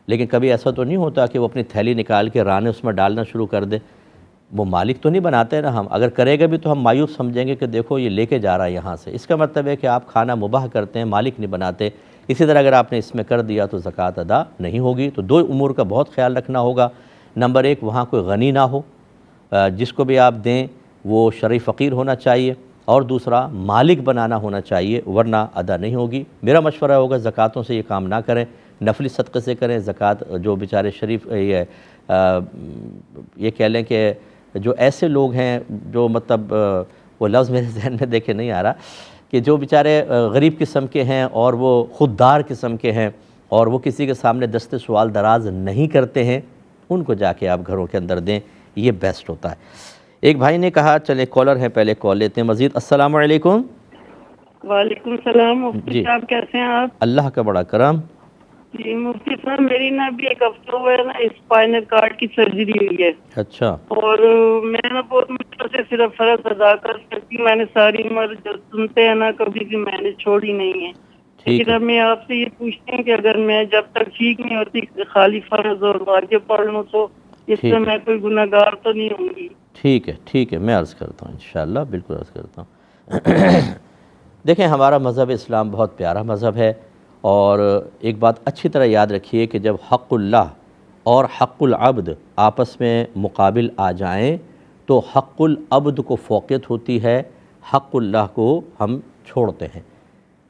لیکن کبھی ایسا تو نہیں ہوتا کہ وہ اپنی تھیلی نکال کے رانے اس میں ڈالنا شروع کر دے؟ وہ مالک تو نہیں بناتے نا ہم، اگر کرے گا بھی تو ہم مایوس سمجھیں گے کہ دیکھو یہ لے کے جا رہا ہے یہاں سے۔ اس کا مطلب ہے کہ آپ کھانا مباح کرتے ہیں، مالک نہیں بناتے۔ اسی طرح اگر آپ نے اس میں کر دیا تو زکوٰۃ ادا نہیں ہوگی۔ تو دو امور کا بہت خیال رکھنا ہوگا۔ نمبر ایک، وہاں کوئی غنی نہ ہو، جس کو بھی آپ دیں وہ شرعی فقیر ہونا چاہیے، اور دوسرا مالک بنانا ہونا چاہیے، ورنہ ادا نہیں ہوگی۔ میرا مشورہ ہوگا زکوٰۃوں سے یہ کام نہ کریں، نفلی صدقے سے کریں۔ زکوٰۃ جو بیچارے شریف یہ کہہ لیں کہ جو ایسے لوگ ہیں جو مطلب وہ لفظ میرے ذہن میں دیکھے نہیں آ رہا، کہ جو بیچارے غریب قسم کے ہیں اور وہ خوددار قسم کے ہیں اور وہ کسی کے سامنے دست سوال دراز نہیں کرتے ہیں، ان کو جا کے آپ گھروں کے اندر دیں، یہ بیسٹ ہوتا ہے۔ ایک بھائی نے کہا، چلیں کالر ہیں، پہلے کال لیتے ہیں مزید۔ السلام علیکم۔ وعلیکم السلام۔ مفتی صاحب کیسے ہیں آپ؟ اللہ کا بڑا کرم۔ جی مفتی صاحب، میری نا ابھی ایک ہفتہ ہوا ہے نا اسپائنل کارڈ کی سرجری ہوئی ہے۔ اچھا۔ اور میں نا بہت مشکل سے صرف فرض ادا کر سکتی ہوں، میں نے ساری عمر جو سنتے ہیں نا کبھی بھی میں نے چھوڑی نہیں ہے۔ لیکن اب میں آپ سے یہ پوچھتی ہوں کہ اگر میں جب تک ٹھیک نہیں ہوتی خالی فرض اور واجب پڑھ لوں تو اس سے میں کوئی گناہ گار تو نہیں ہوں گی؟ ٹھیک ہے، ٹھیک ہے، میں عرض کرتا ہوں انشاءاللہ، بالکل عرض کرتا ہوں۔ دیکھیں، ہمارا مذہب اسلام بہت پیارا مذہب ہے، اور ایک بات اچھی طرح یاد رکھیے کہ جب حق اللہ اور حق العبد آپس میں مقابل آ جائیں تو حق العبد کو فوقیت ہوتی ہے، حق اللہ کو ہم چھوڑتے ہیں۔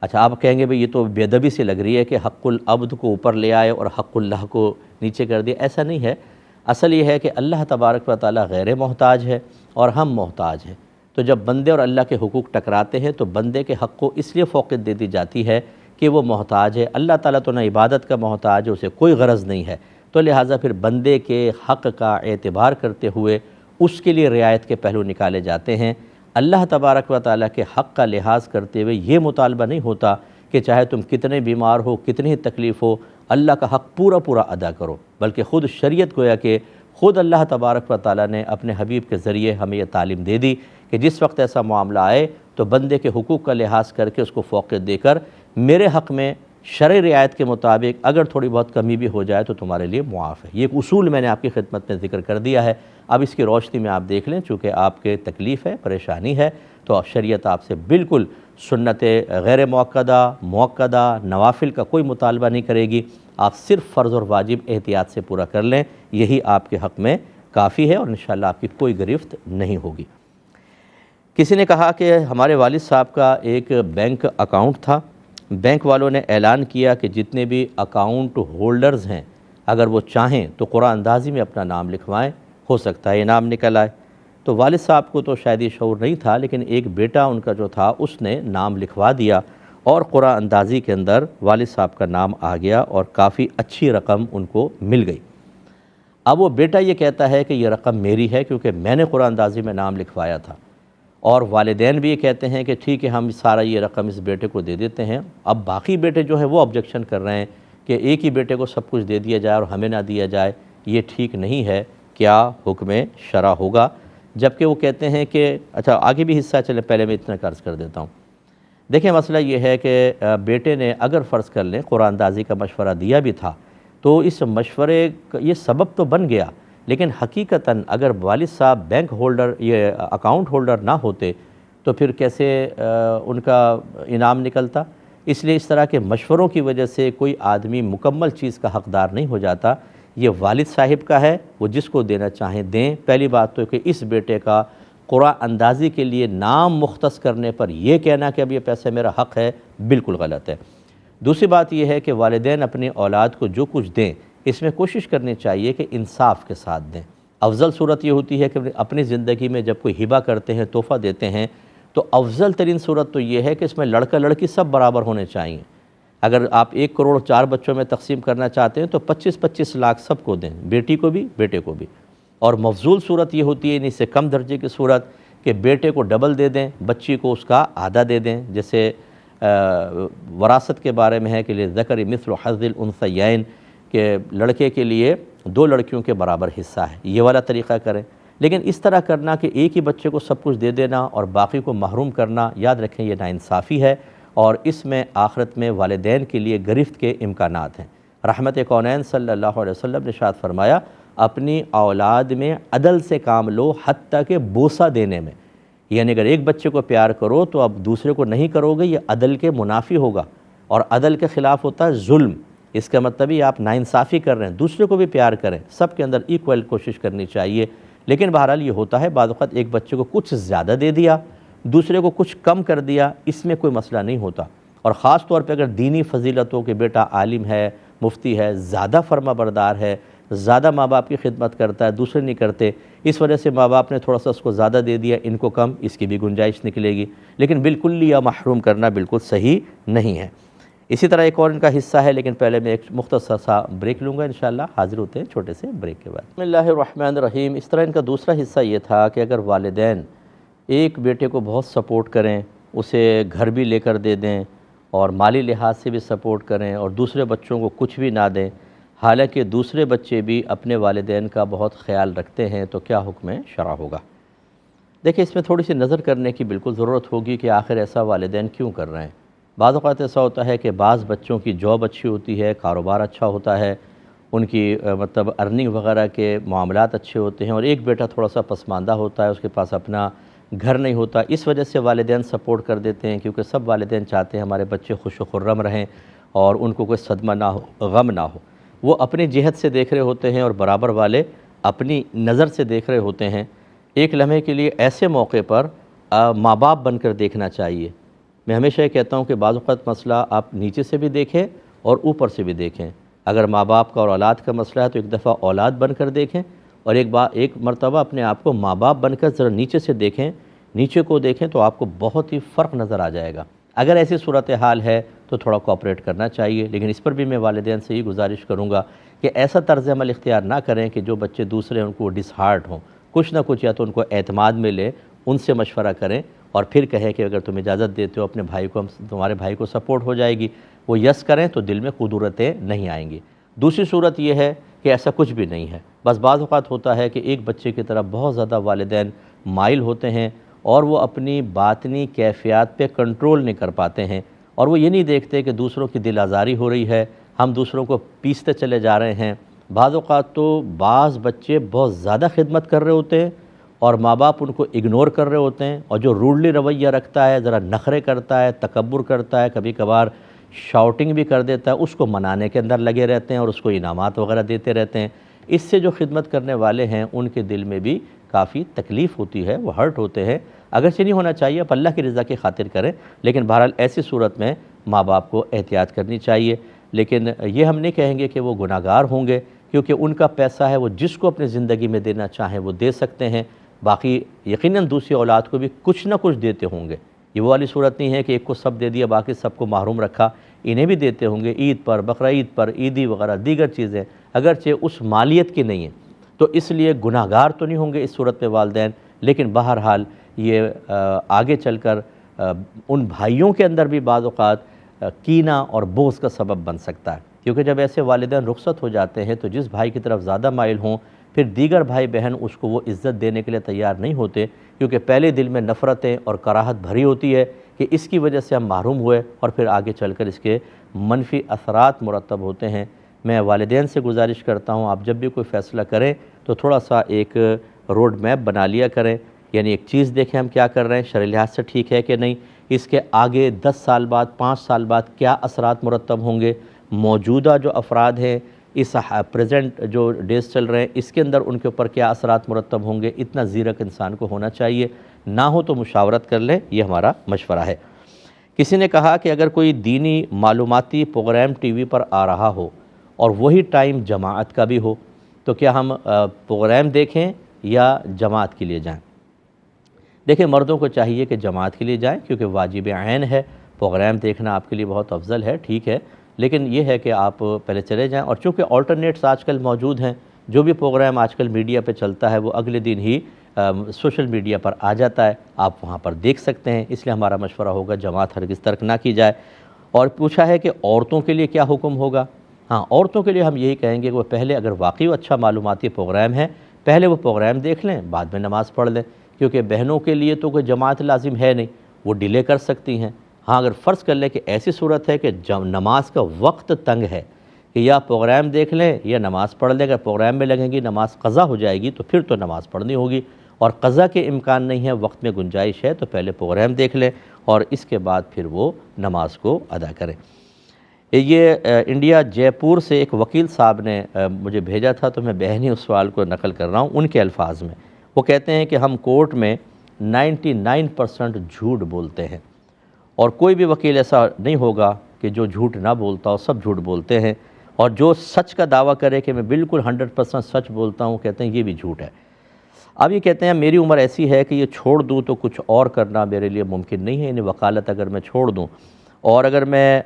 اچھا، آپ کہیں گے بھئی یہ تو بے ادبی سے لگ رہی ہے کہ حق العبد کو اوپر لے آئے اور حق اللہ کو نیچے کر دیا۔ ایسا نہیں ہے۔ اصل یہ ہے کہ اللہ تبارک و تعالیٰ غیر محتاج ہے اور ہم محتاج ہیں۔ تو جب بندے اور اللہ کے حقوق ٹکراتے ہیں تو بندے کے حق کو اس لیے فوقیت دے دی جاتی ہے کہ وہ محتاج ہے۔ اللہ تعالیٰ تو نہ عبادت کا محتاج ہے، اسے کوئی غرض نہیں ہے، تو لہٰذا پھر بندے کے حق کا اعتبار کرتے ہوئے اس کے لیے رعایت کے پہلو نکالے جاتے ہیں۔ اللہ تبارک و تعالیٰ کے حق کا لحاظ کرتے ہوئے یہ مطالبہ نہیں ہوتا کہ چاہے تم کتنے بیمار ہو، کتنی ہی تکلیف ہو، اللہ کا حق پورا پورا ادا کرو، بلکہ خود شریعت گویا کہ خود اللہ تبارک و تعالیٰ نے اپنے حبیب کے ذریعے ہمیں یہ تعلیم دے دی کہ جس وقت ایسا معاملہ آئے تو بندے کے حقوق کا لحاظ کر کے اس کو فوقیت دے کر میرے حق میں شرع رعایت کے مطابق اگر تھوڑی بہت کمی بھی ہو جائے تو تمہارے لیے معاف ہے۔ یہ ایک اصول میں نے آپ کی خدمت میں ذکر کر دیا ہے۔ اب اس کی روشنی میں آپ دیکھ لیں، چونکہ آپ کے تکلیف ہے، پریشانی ہے، تو شریعت آپ سے بالکل سنت غیر موقدہ نوافل کا کوئی مطالبہ نہیں کرے گی۔ آپ صرف فرض اور واجب احتیاط سے پورا کر لیں، یہی آپ کے حق میں کافی ہے، اور انشاءاللہ آپ کی کوئی گرفت نہیں ہوگی۔ کسی نے کہا کہ ہمارے والد صاحب کا ایک بینک اکاؤنٹ تھا، بینک والوں نے اعلان کیا کہ جتنے بھی اکاؤنٹ ہولڈرز ہیں اگر وہ چاہیں تو قرآن اندازی میں اپنا نام لکھوائیں، ہو سکتا ہے انعام نکل آئے۔ تو والد صاحب کو تو شاید یہ شعور نہیں تھا، لیکن ایک بیٹا ان کا جو تھا اس نے نام لکھوا دیا، اور قرعہ اندازی کے اندر والد صاحب کا نام آ گیا اور کافی اچھی رقم ان کو مل گئی۔ اب وہ بیٹا یہ کہتا ہے کہ یہ رقم میری ہے کیونکہ میں نے قرعہ اندازی میں نام لکھوایا تھا، اور والدین بھی یہ کہتے ہیں کہ ٹھیک ہے ہم سارا یہ رقم اس بیٹے کو دے دیتے ہیں۔ اب باقی بیٹے جو ہیں وہ آبجیکشن کر رہے ہیں کہ ایک ہی بیٹے کو سب کچھ دے دیا جائے اور ہمیں نہ دیا جائے، یہ ٹھیک نہیں ہے، کیا حکم شرع ہوگا؟ جبکہ وہ کہتے ہیں کہ اچھا آگے بھی حصہ چلیں، پہلے میں اتنا عرض کر دیتا ہوں۔ دیکھیں مسئلہ یہ ہے کہ بیٹے نے اگر فرض کر لیں قرعہ اندازی کا مشورہ دیا بھی تھا تو اس مشورے کا یہ سبب تو بن گیا، لیکن حقیقتاً اگر والد صاحب بینک ہولڈر یہ اکاؤنٹ ہولڈر نہ ہوتے تو پھر کیسے ان کا انعام نکلتا؟ اس لیے اس طرح کے مشوروں کی وجہ سے کوئی آدمی مکمل چیز کا حقدار نہیں ہو جاتا۔ یہ والد صاحب کا ہے، وہ جس کو دینا چاہیں دیں۔ پہلی بات تو کہ اس بیٹے کا قرعہ اندازی کے لیے نام مختص کرنے پر یہ کہنا کہ اب یہ پیسہ میرا حق ہے، بالکل غلط ہے۔ دوسری بات یہ ہے کہ والدین اپنی اولاد کو جو کچھ دیں اس میں کوشش کرنی چاہیے کہ انصاف کے ساتھ دیں۔ افضل صورت یہ ہوتی ہے کہ اپنی زندگی میں جب کوئی ہبہ کرتے ہیں، تحفہ دیتے ہیں، تو افضل ترین صورت تو یہ ہے کہ اس میں لڑکا لڑکی سب برابر ہونے چاہیے۔ اگر آپ 1 کروڑ 4 بچوں میں تقسیم کرنا چاہتے ہیں تو 25-25 لاکھ سب کو دیں، بیٹی کو بھی بیٹے کو بھی۔ اور مفضول صورت یہ ہوتی ہے، اس سے کم درجے کی صورت، کہ بیٹے کو ڈبل دے دیں، بچی کو اس کا آدھا دے دیں، جیسے وراثت کے بارے میں ہے کہ للذکر مثل حظ الانثیین، کہ لڑکے کے لیے 2 لڑکیوں کے برابر حصہ ہے، یہ والا طریقہ کریں۔ لیکن اس طرح کرنا کہ ایک ہی بچے کو سب کچھ دے دینا اور باقی کو محروم کرنا، یاد رکھیں یہ ناانصافی ہے، اور اس میں آخرت میں والدین کے لیے گرفت کے امکانات ہیں۔ رحمت کونین صلی اللہ علیہ وسلم نے ارشاد فرمایا، اپنی اولاد میں عدل سے کام لو حتیٰ کہ بوسہ دینے میں، یعنی اگر ایک بچے کو پیار کرو تو اب دوسرے کو نہیں کرو گے، یہ عدل کے منافی ہوگا، اور عدل کے خلاف ہوتا ہے ظلم۔ اس کا مطلب ہی آپ ناانصافی کر رہے ہیں، دوسرے کو بھی پیار کریں، سب کے اندر ایکول کوشش کرنی چاہیے۔ لیکن بہرحال یہ ہوتا ہے بعض اوقات ایک بچے کو کچھ زیادہ دے دیا، دوسرے کو کچھ کم کر دیا، اس میں کوئی مسئلہ نہیں ہوتا۔ اور خاص طور پہ اگر دینی فضیلت ہو کہ بیٹا عالم ہے، مفتی ہے، زیادہ فرما بردار ہے، زیادہ ماں باپ کی خدمت کرتا ہے، دوسرے نہیں کرتے، اس وجہ سے ماں باپ نے تھوڑا سا اس کو زیادہ دے دیا، ان کو کم، اس کی بھی گنجائش نکلے گی، لیکن بالکل یا محروم کرنا بالکل صحیح نہیں ہے۔ اسی طرح ایک اور ان کا حصہ ہے، لیکن پہلے میں ایک مختصر سا بریک لوں گا، انشاءاللہ حاضر ہوتے ہیں چھوٹے سے بریک کے بعد۔ بسم اللہ الرحمن الرحیم۔ اس طرح ان کا دوسرا حصہ یہ تھا کہ اگر والدین ایک بیٹے کو بہت سپورٹ کریں، اسے گھر بھی لے کر دے دیں اور مالی لحاظ سے بھی سپورٹ کریں، اور دوسرے بچوں کو کچھ بھی نہ دیں، حالانکہ دوسرے بچے بھی اپنے والدین کا بہت خیال رکھتے ہیں، تو کیا حکم شرع ہوگا؟ دیکھیں اس میں تھوڑی سی نظر کرنے کی بالکل ضرورت ہوگی کہ آخر ایسا والدین کیوں کر رہے ہیں۔ بعض اوقات ایسا ہوتا ہے کہ بعض بچوں کی جاب اچھی ہوتی ہے، کاروبار اچھا ہوتا ہے، ان کی مطلب ارننگ وغیرہ کے معاملات اچھے ہوتے ہیں، اور ایک بیٹا تھوڑا سا پسماندہ ہوتا ہے، اس کے پاس اپنا گھر نہیں ہوتا، اس وجہ سے والدین سپورٹ کر دیتے ہیں، کیونکہ سب والدین چاہتے ہیں ہمارے بچے خوش و خرم رہیں اور ان کو کوئی صدمہ نہ ہو، غم نہ ہو۔ وہ اپنی جہت سے دیکھ رہے ہوتے ہیں اور برابر والے اپنی نظر سے دیکھ رہے ہوتے ہیں۔ ایک لمحے کے لیے ایسے موقع پر ماں باپ بن کر دیکھنا چاہیے۔ میں ہمیشہ یہ کہتا ہوں کہ بعض اوقات مسئلہ آپ نیچے سے بھی دیکھیں اور اوپر سے بھی دیکھیں۔ اگر ماں باپ کا اور اولاد کا مسئلہ ہے تو ایک دفعہ اولاد بن کر دیکھیں، اور ایک مرتبہ اپنے آپ کو ماں باپ بن کر ذرا نیچے سے دیکھیں، نیچے کو دیکھیں تو آپ کو بہت ہی فرق نظر آ جائے گا۔ اگر ایسی صورتحال ہے تو تھوڑا کوآپریٹ کرنا چاہیے، لیکن اس پر بھی میں والدین سے یہ گزارش کروں گا کہ ایسا طرز عمل اختیار نہ کریں کہ جو بچے دوسرے ان کو ڈس ہارٹ ہوں، کچھ نہ کچھ یا تو ان کو اعتماد میں لیں، ان سے مشورہ کریں اور پھر کہیں کہ اگر تم اجازت دیتے ہو اپنے بھائی کو، تمہارے بھائی کو سپورٹ ہو جائے گی، وہ یس کریں تو دل میں قدورتیں نہیں آئیں گی۔ دوسری صورت یہ ہے کہ ایسا کچھ بھی نہیں ہے، بس بعض اوقات ہوتا ہے کہ ایک بچے کی طرف بہت زیادہ والدین مائل ہوتے ہیں اور وہ اپنی باطنی کیفیات پہ کنٹرول نہیں کر پاتے ہیں، اور وہ یہ نہیں دیکھتے کہ دوسروں کی دل آزاری ہو رہی ہے، ہم دوسروں کو پیستے چلے جا رہے ہیں۔ بعض اوقات تو بعض بچے بہت زیادہ خدمت کر رہے ہوتے ہیں اور ماں باپ ان کو اگنور کر رہے ہوتے ہیں، اور جو روڈلی رویہ رکھتا ہے، ذرا نخرے کرتا ہے، تکبر کرتا ہے، کبھی کبھار شاؤٹنگ بھی کر دیتا ہے، اس کو منانے کے اندر لگے رہتے ہیں اور اس کو انعامات وغیرہ دیتے رہتے ہیں۔ اس سے جو خدمت کرنے والے ہیں ان کے دل میں بھی کافی تکلیف ہوتی ہے، وہ ہرٹ ہوتے ہیں۔ اگرچہ نہیں ہونا چاہیے، آپ اللہ کی رضا کی خاطر کریں، لیکن بہرحال ایسی صورت میں ماں باپ کو احتیاط کرنی چاہیے۔ لیکن یہ ہم نہیں کہیں گے کہ وہ گناہ گار ہوں گے، کیونکہ ان کا پیسہ ہے، وہ جس کو اپنی زندگی میں دینا چاہیں وہ دے سکتے ہیں، باقی یقیناً دوسری اولاد کو بھی کچھ نہ کچھ دیتے ہوں گے، یہ وہ والی صورت نہیں ہے کہ ایک کو سب دے دیا باقی سب کو محروم رکھا، انہیں بھی دیتے ہوں گے عید پر، بقرعید پر، عیدی وغیرہ دیگر چیزیں، اگرچہ اس مالیت کی نہیں ہیں، تو اس لیے گناہ گار تو نہیں ہوں گے اس صورت میں والدین، لیکن بہرحال یہ آگے چل کر ان بھائیوں کے اندر بھی بعض اوقات کینہ اور بغض کا سبب بن سکتا ہے، کیونکہ جب ایسے والدین رخصت ہو جاتے ہیں تو جس بھائی کی طرف زیادہ مائل ہوں پھر دیگر بھائی بہن اس کو وہ عزت دینے کے لیے تیار نہیں ہوتے، کیونکہ پہلے دل میں نفرتیں اور کراہت بھری ہوتی ہے کہ اس کی وجہ سے ہم محروم ہوئے، اور پھر آگے چل کر اس کے منفی اثرات مرتب ہوتے ہیں۔ میں والدین سے گزارش کرتا ہوں آپ جب بھی کوئی فیصلہ کریں تو تھوڑا سا ایک روڈ میپ بنا لیا کریں، یعنی ایک چیز دیکھیں ہم کیا کر رہے ہیں، شرعی لحاظ سے ٹھیک ہے کہ نہیں، اس کے آگے 10 سال بعد 5 سال بعد کیا اثرات مرتب ہوں گے، موجودہ جو افراد ہیں اس پریزنٹ جو ڈیز چل رہے ہیں اس کے اندر ان کے اوپر کیا اثرات مرتب ہوں گے، اتنا زیرک انسان کو ہونا چاہیے، نہ ہو تو مشاورت کر لیں، یہ ہمارا مشورہ ہے۔ کسی نے کہا کہ اگر کوئی دینی معلوماتی پروگرام ٹی وی پر آ رہا ہو اور وہی ٹائم جماعت کا بھی ہو تو کیا ہم پروگرام دیکھیں یا جماعت کے لیے جائیں؟ دیکھیں مردوں کو چاہیے کہ جماعت کے لیے جائیں کیونکہ واجب عین ہے، پروگرام دیکھنا آپ کے لیے بہت افضل ہے، ٹھیک ہے، لیکن یہ ہے کہ آپ پہلے چلے جائیں، اور چونکہ آلٹرنیٹس آج کل موجود ہیں، جو بھی پروگرام آج کل میڈیا پہ چلتا ہے وہ اگلے دن ہی سوشل میڈیا پر آ جاتا ہے، آپ وہاں پر دیکھ سکتے ہیں، اس لیے ہمارا مشورہ ہوگا جماعت ہرگز ترک نہ کی جائے۔ اور پوچھا ہے کہ عورتوں کے لیے کیا حکم ہوگا؟ ہاں، عورتوں کے لیے ہم یہی کہیں گے کہ وہ پہلے اگر واقعی اچھا معلوماتی پروگرام ہے پہلے وہ پروگرام دیکھ لیں، بعد میں نماز پڑھ لیں، کیونکہ بہنوں کے لیے تو کوئی جماعت لازم ہے نہیں، وہ ڈیلے کر سکتی ہیں۔ ہاں، اگر فرض کر لیں کہ ایسی صورت ہے کہ نماز کا وقت تنگ ہے کہ یا پروگرام دیکھ لیں یا نماز پڑھ لیں، اگر پروگرام میں لگیں گی نماز قضا ہو جائے گی تو پھر تو نماز پڑھنی ہوگی، اور قضا کے امکان نہیں ہے، وقت میں گنجائش ہے تو پہلے پروگرام دیکھ لیں اور اس کے بعد پھر وہ نماز کو ادا کریں۔ یہ انڈیا جے پور سے ایک وکیل صاحب نے مجھے بھیجا تھا تو میں بہنی اس سوال کو نقل کر رہا ہوں ان کے الفاظ میں۔ وہ کہتے ہیں کہ ہم کورٹ میں 99% جھوٹ بولتے ہیں، اور کوئی بھی وکیل ایسا نہیں ہوگا کہ جو جھوٹ نہ بولتا ہو، سب جھوٹ بولتے ہیں، اور جو سچ کا دعویٰ کرے کہ میں بالکل 100% سچ بولتا ہوں کہتے ہیں یہ بھی جھوٹ ہے۔ اب یہ کہتے ہیں میری عمر ایسی ہے کہ یہ چھوڑ دوں تو کچھ اور کرنا میرے لیے ممکن نہیں ہے، یعنی وکالت اگر میں چھوڑ دوں اور اگر میں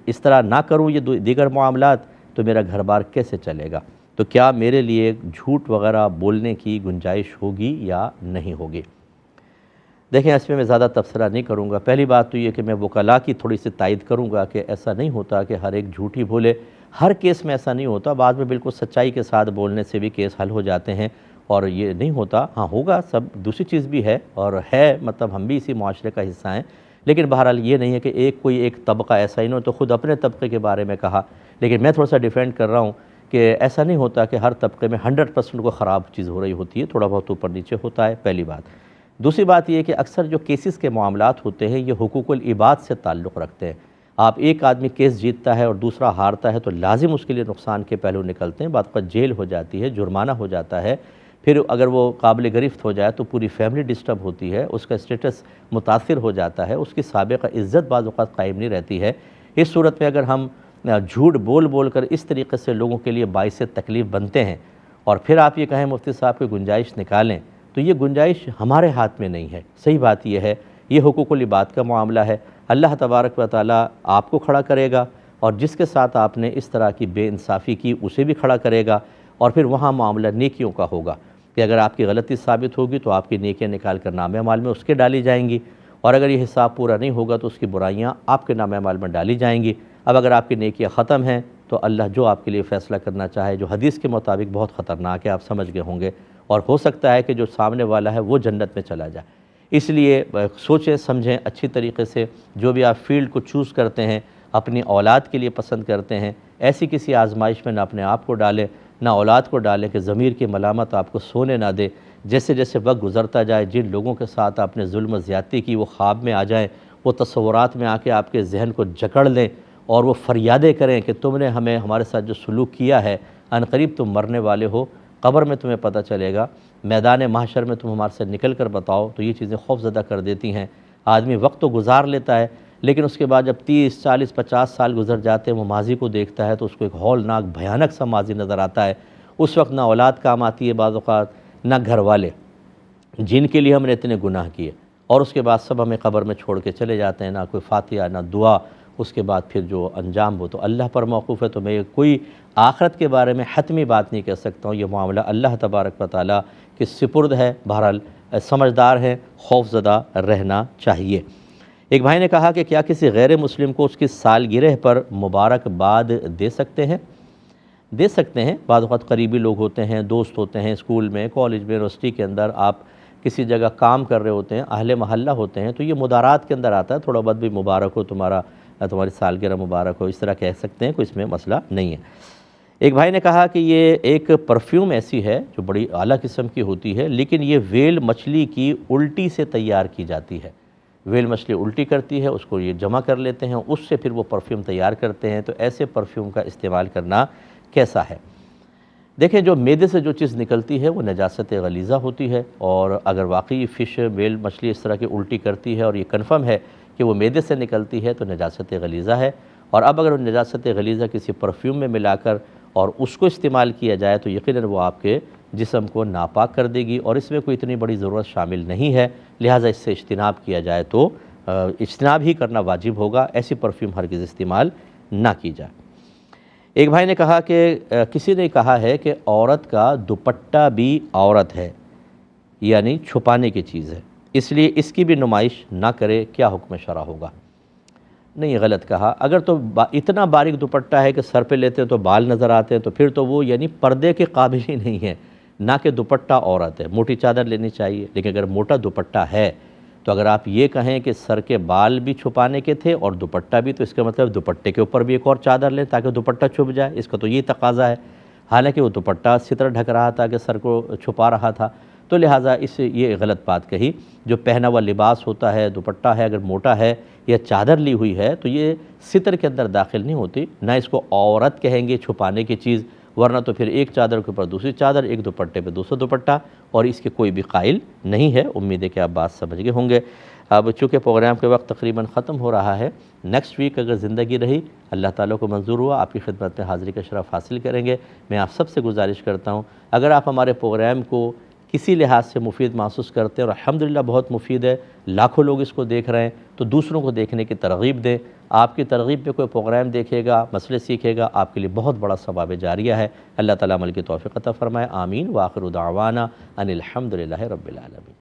اس طرح نہ کروں یہ دیگر معاملات تو میرا گھر بار کیسے چلے گا، تو کیا میرے لیے جھوٹ وغیرہ بولنے کی گنجائش ہوگی یا نہیں ہوگی؟ دیکھیں اس میں زیادہ تبصرہ نہیں کروں گا۔ پہلی بات تو یہ کہ میں وکلاء کی تھوڑی سی تائید کروں گا کہ ایسا نہیں ہوتا کہ ہر ایک جھوٹ ہی بولے، ہر کیس میں ایسا نہیں ہوتا، بعد میں بالکل سچائی کے ساتھ بولنے سے بھی کیس حل ہو جاتے ہیں، اور یہ نہیں ہوتا، ہاں ہوگا سب، دوسری چیز بھی ہے اور ہے، مطلب ہم بھی اسی معاشرے کا حصہ ہیں، لیکن بہرحال یہ نہیں ہے کہ کوئی ایک طبقہ ایسا ہی نہیں ہو تو خود اپنے طبقے کے بارے میں کہا، لیکن میں تھوڑا سا ڈیفینڈ کر رہا ہوں کہ ایسا نہیں ہوتا کہ ہر طبقے میں 100% کو خراب چیز ہو رہی ہوتی ہے، تھوڑا بہت اوپر نیچے ہوتا ہے، پہلی بات۔ دوسری بات یہ کہ اکثر جو کیسز کے معاملات ہوتے ہیں یہ حقوق العباد سے تعلق رکھتے ہیں، آپ ایک آدمی کیس جیتتا ہے اور دوسرا ہارتا ہے تو لازم اس کے لیے نقصان کے پہلو نکلتے ہیں، بعد وقت جیل ہو جاتی ہے، جرمانہ ہو جاتا ہے، پھر اگر وہ قابل گرفت ہو جائے تو پوری فیملی ڈسٹرب ہوتی ہے، اس کا اسٹیٹس متاثر ہو جاتا ہے، اس کی سابقہ عزت بعض اوقات قائم نہیں رہتی ہے۔ اس صورت میں اگر ہم جھوٹ بول کر اس طریقے سے لوگوں کے لیے باعث تکلیف بنتے ہیں اور پھر آپ یہ کہیں مفتی صاحب کی گنجائش نکالیں، تو یہ گنجائش ہمارے ہاتھ میں نہیں ہے۔ صحیح بات یہ ہے یہ حقوق العباد کا معاملہ ہے، اللہ تبارک و تعالیٰ آپ کو کھڑا کرے گا اور جس کے ساتھ آپ نے اس طرح کی بے انصافی کی اسے بھی کھڑا کرے گا، اور پھر وہاں معاملہ نیکیوں کا ہوگا کہ اگر آپ کی غلطی ثابت ہوگی تو آپ کی نیکیاں نکال کر نامہ اعمال میں اس کے ڈالی جائیں گی، اور اگر یہ حساب پورا نہیں ہوگا تو اس کی برائیاں آپ کے نامہ اعمال میں ڈالی جائیں گی۔ اب اگر آپ کی نیکیاں ختم ہیں تو اللہ جو آپ کے لیے فیصلہ کرنا چاہے، جو حدیث کے مطابق بہت خطرناک ہے، آپ سمجھ گئے ہوں گے، اور ہو سکتا ہے کہ جو سامنے والا ہے وہ جنت میں چلا جائے۔ اس لیے سوچیں سمجھیں اچھی طریقے سے، جو بھی آپ فیلڈ کو چوز کرتے ہیں اپنی اولاد کے لیے پسند کرتے ہیں، ایسی کسی آزمائش میں نہ اپنے آپ کو ڈالیں نہ اولاد کو ڈالیں کہ ضمیر کی ملامت آپ کو سونے نہ دے۔ جیسے جیسے وقت گزرتا جائے جن لوگوں کے ساتھ آپ نے ظلم و زیادتی کی وہ خواب میں آ جائیں، وہ تصورات میں آ کے آپ کے ذہن کو جکڑ لیں اور وہ فریادیں کریں کہ تم نے ہمارے ساتھ جو سلوک کیا ہے، عنقریب تم مرنے والے ہو، قبر میں تمہیں پتہ چلے گا، میدان محشر میں تم ہمارے سے نکل کر بتاؤ، تو یہ چیزیں خوف زدہ کر دیتی ہیں۔ آدمی وقت تو گزار لیتا ہے لیکن اس کے بعد جب 30 40 50 سال گزر جاتے ہیں وہ ماضی کو دیکھتا ہے تو اس کو ایک ہولناک بھیانک سا ماضی نظر آتا ہے۔ اس وقت نہ اولاد کام آتی ہے بعض اوقات، نہ گھر والے جن کے لیے ہم نے اتنے گناہ کیے، اور اس کے بعد سب ہمیں قبر میں چھوڑ کے چلے جاتے ہیں، نہ کوئی فاتحہ نہ دعا، اس کے بعد پھر جو انجام وہ تو اللہ پر موقوف ہے۔ تو میں کوئی آخرت کے بارے میں حتمی بات نہیں کہہ سکتا ہوں، یہ معاملہ اللہ تبارک و تعالیٰ کے سپرد ہے۔ بہرحال سمجھدار ہے، خوف زدہ رہنا چاہیے۔ ایک بھائی نے کہا کہ کیا کسی غیر مسلم کو اس کی سالگرہ پر مبارکباد دے سکتے ہیں؟ دے سکتے ہیں۔ بعض اوقات قریبی لوگ ہوتے ہیں، دوست ہوتے ہیں، اسکول میں، کالج میں، یونیورسٹی کے اندر آپ کسی جگہ کام کر رہے ہوتے ہیں، اہل محلہ ہوتے ہیں، تو یہ مدارات کے اندر آتا ہے، تھوڑا بہت بھی مبارک ہو تمہاری سالگرہ مبارک ہو، اس طرح کہہ سکتے ہیں، کوئی اس میں مسئلہ نہیں ہے۔ ایک بھائی نے کہا کہ یہ ایک پرفیوم ایسی ہے جو بڑی اعلیٰ قسم کی ہوتی ہے، لیکن یہ ویل مچھلی کی الٹی سے تیار کی جاتی ہے۔ ویل مچھلی الٹی کرتی ہے، اس کو یہ جمع کر لیتے ہیں، اس سے پھر وہ پرفیوم تیار کرتے ہیں، تو ایسے پرفیوم کا استعمال کرنا کیسا ہے؟ دیکھیں، جو معدے سے جو چیز نکلتی ہے وہ نجاست غلیظہ ہوتی ہے، اور اگر واقعی فش ویل مچھلی اس طرح کی الٹی کرتی ہے اور یہ کنفرم ہے کہ وہ معدے سے نکلتی ہے تو نجاست غلیظہ ہے۔ اور اب اگر وہ نجاست غلیظہ کسی پرفیوم میں ملا کر اور اس کو استعمال کیا جائے تو یقیناً وہ آپ کے جسم کو ناپاک کر دے گی، اور اس میں کوئی اتنی بڑی ضرورت شامل نہیں ہے، لہٰذا اس سے اجتناب کیا جائے تو اجتناب ہی کرنا واجب ہوگا، ایسی پرفیوم ہرگز استعمال نہ کی جائے۔ ایک بھائی نے کہا کہ کسی نے کہا ہے کہ عورت کا دوپٹہ بھی عورت ہے، یعنی چھپانے کی چیز ہے، اس لیے اس کی بھی نمائش نہ کرے، کیا حکم شرع ہوگا؟ نہیں، غلط کہا۔ اگر تو اتنا باریک دوپٹہ ہے کہ سر پہ لیتے ہیں تو بال نظر آتے ہیں، تو پھر تو وہ یعنی پردے کے قابل ہی نہیں ہے، نہ کہ دوپٹہ عورت ہے۔ موٹی چادر لینی چاہیے، لیکن اگر موٹا دوپٹہ ہے تو اگر آپ یہ کہیں کہ سر کے بال بھی چھپانے کے تھے اور دوپٹہ بھی، تو اس کا مطلب دوپٹے کے اوپر بھی ایک اور چادر لیں تاکہ دوپٹہ چھپ جائے، اس کا تو یہ تقاضا ہے۔ حالانکہ وہ دوپٹہ ستر ڈھک رہا تھا کہ سر کو چھپا رہا تھا، تو لہٰذا یہ غلط بات کہی۔ جو پہنا ہوا لباس ہوتا ہے، دوپٹہ ہے، اگر موٹا ہے یا چادر لی ہوئی ہے تو یہ ستر کے اندر داخل نہیں ہوتی، نہ اس کو عورت کہیں گے چھپانے کی چیز، ورنہ تو پھر ایک چادر کے اوپر دوسری چادر، ایک دوپٹے پہ دوسرا دوپٹہ، اور اس کے کوئی بھی قائل نہیں ہے۔ امید ہے کہ آپ بات سمجھ گئے ہوں گے۔ اب چونکہ پروگرام کے وقت تقریباً ختم ہو رہا ہے، نیکسٹ ویک اگر زندگی رہی، اللہ تعالیٰ کو منظور ہوا، آپ کی خدمت میں حاضری کا شرف حاصل کریں گے۔ میں آپ سب سے گزارش کرتا ہوں، اگر آپ ہمارے پروگرام کو کسی لحاظ سے مفید محسوس کرتے ہیں، اور الحمدللہ بہت مفید ہے، لاکھوں لوگ اس کو دیکھ رہے ہیں، تو دوسروں کو دیکھنے کی ترغیب دیں۔ آپ کی ترغیب پہ کوئی پروگرام دیکھے گا، مسئلے سیکھے گا، آپ کے لیے بہت بڑا ثواب جاریہ ہے۔ اللہ تعالیٰ عمل کی توفیق عطا فرمائے، آمین۔ وآخر دعوانا ان الحمدللہ رب العالمین۔